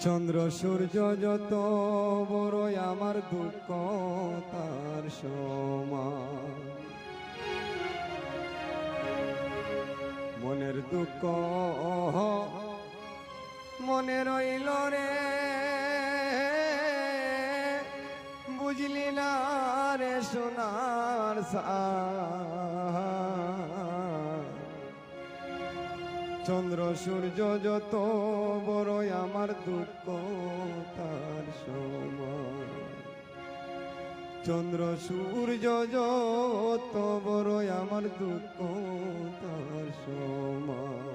চন্দ্র সূর্য যত বড়ই আমার দুঃখ তার সমান। মনের দুঃখ মনে রইল রে, বুঝলি না রে সোনার চন্দ্র সূর্য যত বড়ই আমার দুঃখ তার সমান। চন্দ্র সূর্য যত বড়ই আমার দুঃখ তার সমান।